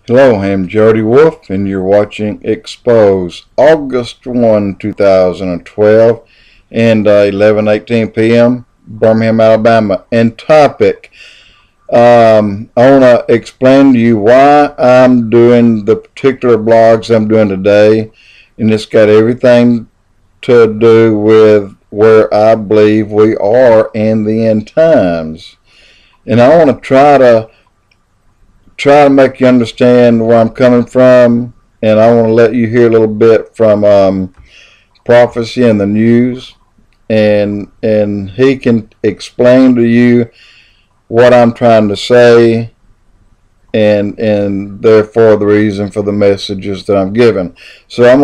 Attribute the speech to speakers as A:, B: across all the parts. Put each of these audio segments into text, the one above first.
A: Hello, I'm Jody Wolf, and you're watching EXPOZ, August 1, 2012, and 11:18 p.m., Birmingham, Alabama. And topic, I want to explain to you why I'm doing the particular blogs I'm doing today, and it's got everything to do with where I believe we are in the end times. And I want to try to make you understand where I'm coming from, and I want to let you hear a little bit from prophecy in the news, and he can explain to you what I'm trying to say, and therefore the reason for the messages that I'm giving. So I'm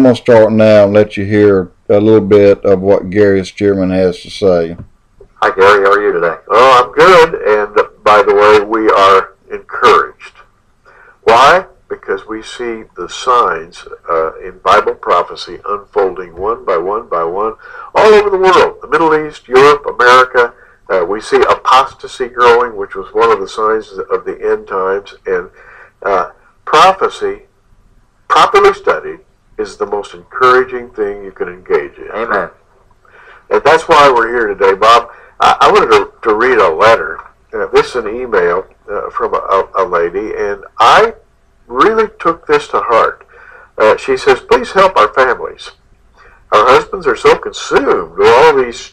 A: gonna start now and let you hear a little bit of what Gary Stearman has to say.
B: Hi Gary, how are you today? Oh, I'm good, and by the way, we are encouraged. Why? Because we see the signs in Bible prophecy unfolding one by one by one all over the world. The Middle East, Europe, America. We see apostasy growing, which was one of the signs of the end times. And prophecy, properly studied, is the most encouraging thing you can engage in.
C: Amen.
B: And that's why we're here today, Bob. I wanted to read a letter. This is an email from a lady, and I really took this to heart. She says, please help our families. Our husbands are so consumed with all these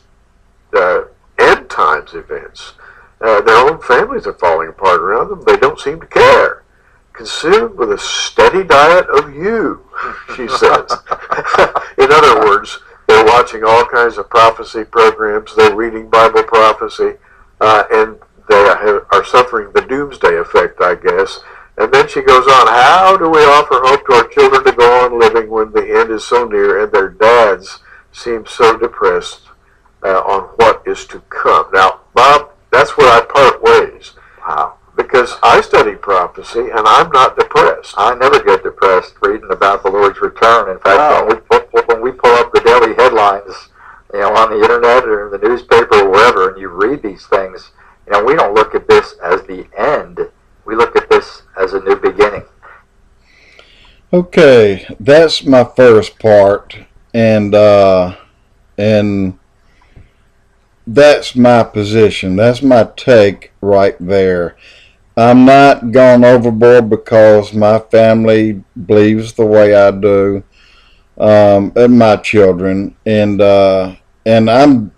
B: end times events. Their own families are falling apart around them. They don't seem to care. Consumed with a steady diet of you, she says. In other words, they're watching all kinds of prophecy programs. They're reading Bible prophecy, and they are suffering the doomsday effect, I guess. And then she goes on, how do we offer hope to our children to go on living when the end is so near and their dads seem so depressed on what is to come? Now, Bob, that's where I part ways.
C: Wow.
B: Because I study prophecy, and I'm not depressed.
C: I never get depressed reading about the Lord's return. In fact, when we pull up the daily headlines, on the internet or the newspaper or wherever, and you read these things, we don't look at this as the end. We look at this as a new beginning.
A: Okay, that's my first part, and that's my position. That's my take right there. I'm not going overboard because my family believes the way I do, and my children, and I'm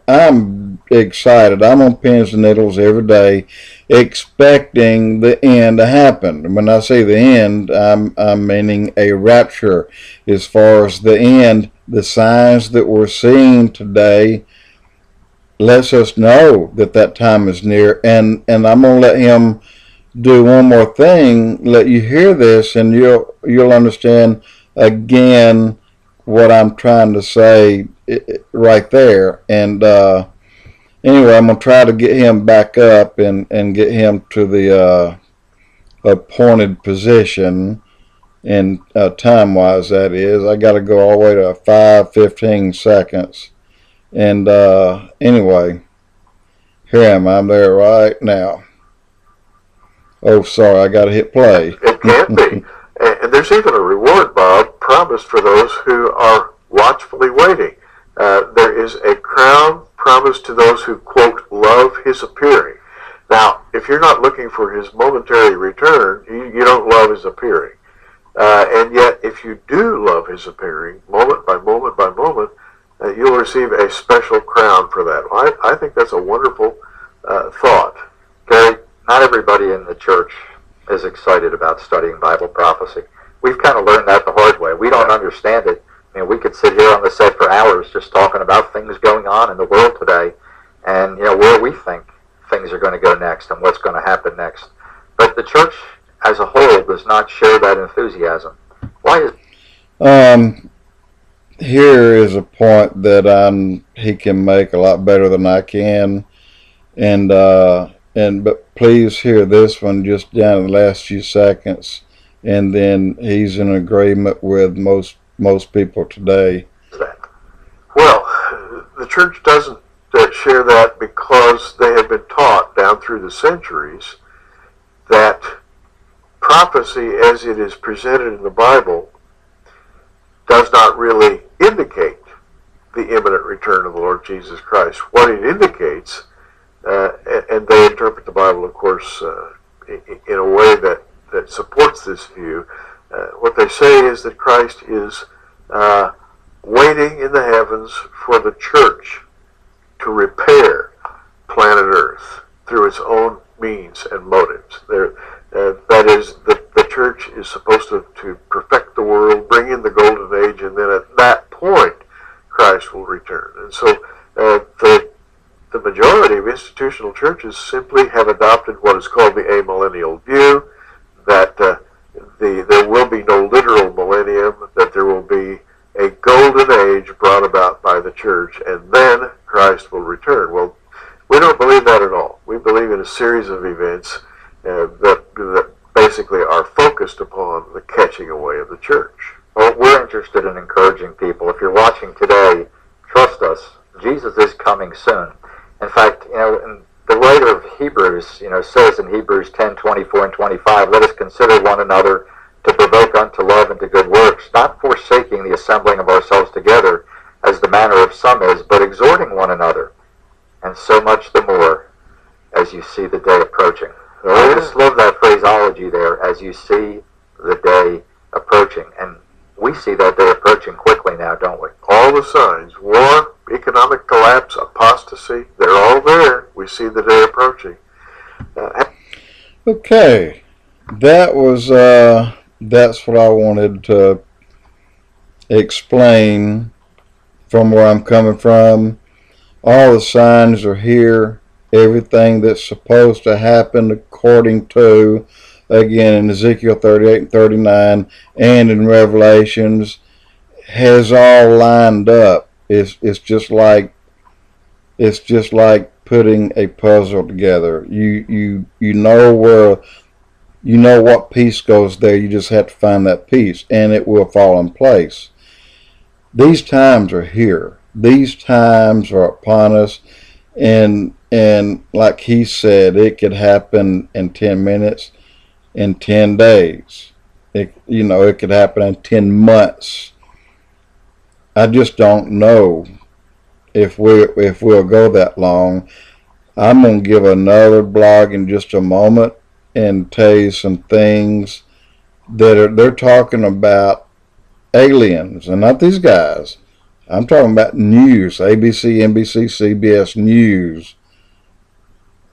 A: excited. I'm on pins and needles every day, expecting the end to happen. When I say the end, I'm meaning a rapture. As far as the end, the signs that we're seeing today lets us know that time is near, and I'm gonna let him do one more thing, let you hear this, and you'll understand again what I'm trying to say right there. And anyway, I'm gonna try to get him back up and get him to the appointed position, and time wise that is. I got to go all the way to 5:15 seconds. And anyway, here I'm there right now. Oh, sorry, I got to hit play.
B: It can be. And there's even a reward, Bob, promised for those who are watchfully waiting. There is a crown promised to those who, quote, love his appearing. Now, if you're not looking for his momentary return, you don't love his appearing. And yet, if you do love his appearing, moment by moment by moment, you'll receive a special crown for that. Well, I think that's a wonderful thought.
C: Gary, not everybody in the church is excited about studying Bible prophecy. We've kind of learned that the hard way. We don't understand it. We could sit here on the set for hours just talking about things going on in the world today, and where we think things are going to go next and what's going to happen next. But the church as a whole does not share that enthusiasm. Why is
A: Here is a point that he can make a lot better than I can, but please hear this one just down in the last few seconds, and then he's in agreement with most people today.
B: Well, the church doesn't share that because they have been taught down through the centuries that prophecy as it is presented in the Bible does not really indicate the imminent return of the Lord Jesus Christ. What it indicates, and they interpret the Bible, of course, in a way that supports this view, what they say is that Christ is waiting in the heavens for the church to repair planet Earth through its own means and motives. That is, the church is supposed to perfect the world, bring in the golden age, and then at that point, Christ will return. And so the majority of institutional churches simply have adopted what is called the amillennial view, that there will be no literal millennium, that there will be a golden age brought about by the church, and then Christ will return. Well, we don't believe that at all. We believe in a series of events that basically are focused upon the catching away of the church.
C: Well, we're interested in encouraging people. If you're watching today, trust us, Jesus is coming soon. In fact, in the writer of Hebrews, says in Hebrews 10:24 and 25, let us consider one another to provoke unto love and to good works, not forsaking the assembling of ourselves together, as the manner of some is, but exhorting one another, and so much the more as you see the day approaching. I just love that phraseology there, as you see the day approaching. And we see that day approaching quickly now, don't we?
B: All the signs, war, economic collapse, apostasy, they're all there. We see the day approaching.
A: Okay, that's what I wanted to explain from where I'm coming from. All the signs are here. Everything that's supposed to happen according to, again, in Ezekiel 38 and 39 and in Revelations, has all lined up. It's just like putting a puzzle together. You know what piece goes there. You just have to find that piece, and it will fall in place. These times are here. These times are upon us, and like he said, it could happen in 10 minutes, in 10 days. It could happen in 10 months. I just don't know if we'll go that long. I'm going to give another blog in just a moment and tell you some things that they're talking about aliens, and not these guys. I'm talking about news, ABC, NBC, CBS News.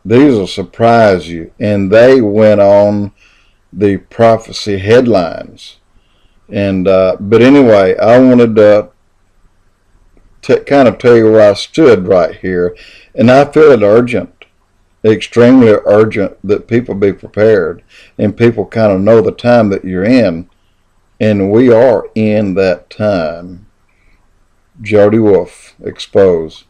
A: These will surprise you. And they went on the prophecy headlines. And but anyway, I wanted to kind of tell you where I stood right here. And I feel it urgent, extremely urgent, that people be prepared and people kind of know the time that you're in. And we are in that time. Jody Wolf, EXPOZ.